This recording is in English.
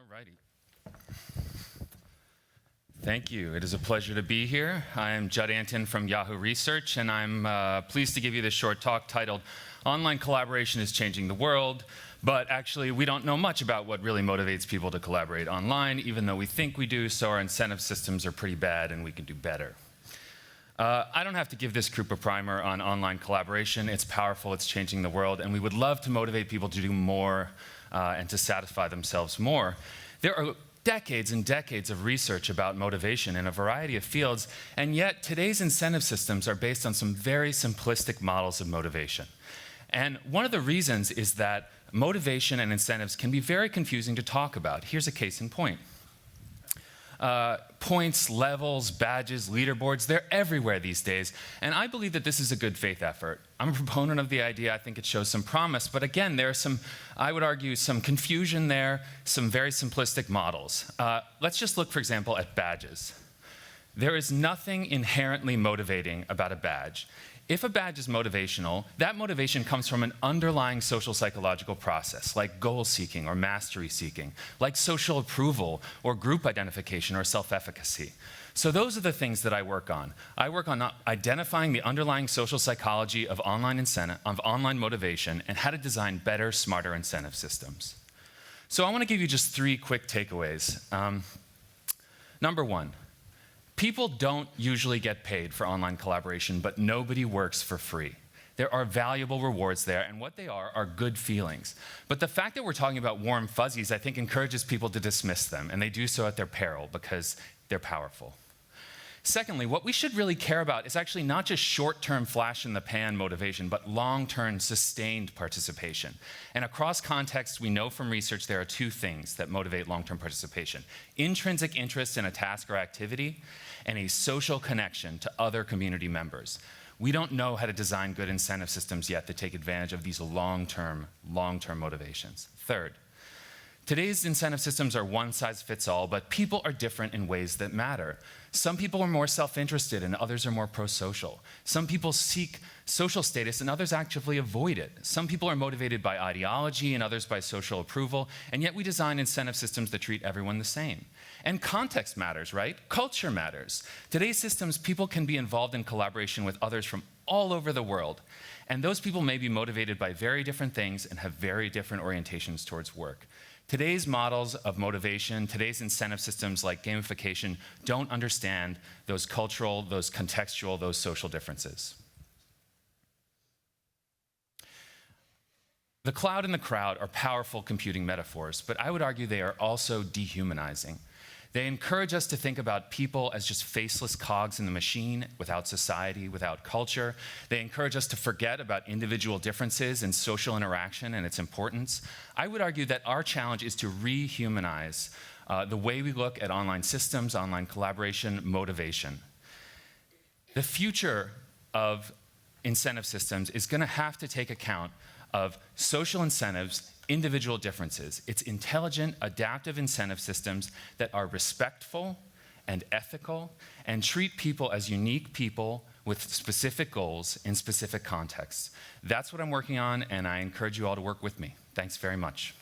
righty. Thank you. It is a pleasure to be here. I am Judd Antin from Yahoo Research, and I'm pleased to give you this short talk titled, Online Collaboration is Changing the World, but actually we don't know much about what really motivates people to collaborate online, even though we think we do, so our incentive systems are pretty bad and we can do better. I don't have to give this group a primer on online collaboration. It's powerful, it's changing the world, and we would love to motivate people to do more and to satisfy themselves more. There are decades and decades of research about motivation in a variety of fields, and yet today's incentive systems are based on some very simplistic models of motivation. And one of the reasons is that motivation and incentives can be very confusing to talk about. Here's a case in point. Points, levels, badges, leaderboards, they're everywhere these days. And I believe that this is a good faith effort. I'm a proponent of the idea. I think it shows some promise. But again, there are some, I would argue, some confusion there, some very simplistic models. Let's just look, for example, at badges. There is nothing inherently motivating about a badge. If a badge is motivational, that motivation comes from an underlying social psychological process, like goal seeking or mastery seeking, like social approval or group identification or self-efficacy. So those are the things that I work on. I work on identifying the underlying social psychology of online motivation and how to design better, smarter incentive systems. So I want to give you just 3 quick takeaways. Number 1. People don't usually get paid for online collaboration, but nobody works for free. There are valuable rewards there, and what they are good feelings. But the fact that we're talking about warm fuzzies, I think, encourages people to dismiss them, and they do so at their peril because they're powerful. Secondly, what we should really care about is actually not just short-term flash-in-the-pan motivation, but long-term sustained participation. And across contexts, we know from research there are 2 things that motivate long-term participation: intrinsic interest in a task or activity, and a social connection to other community members. We don't know how to design good incentive systems yet that take advantage of these long-term motivations. Third, today's incentive systems are one-size-fits-all, but people are different in ways that matter. Some people are more self-interested and others are more pro-social. Some people seek social status and others actively avoid it. Some people are motivated by ideology and others by social approval, and yet we design incentive systems that treat everyone the same. And context matters, right? Culture matters. Today's systems, people can be involved in collaboration with others from all over the world, and those people may be motivated by very different things and have very different orientations towards work. Today's models of motivation, today's incentive systems like gamification don't understand those cultural, those contextual, those social differences. The cloud and the crowd are powerful computing metaphors, but I would argue they are also dehumanizing. They encourage us to think about people as just faceless cogs in the machine, without society, without culture. They encourage us to forget about individual differences in social interaction and its importance. I would argue that our challenge is to rehumanize the way we look at online systems, online collaboration, motivation. The future of incentive systems is going to have to take account of social incentives, individual differences. It's intelligent, adaptive incentive systems that are respectful and ethical and treat people as unique people with specific goals in specific contexts. That's what I'm working on, and I encourage you all to work with me. Thanks very much.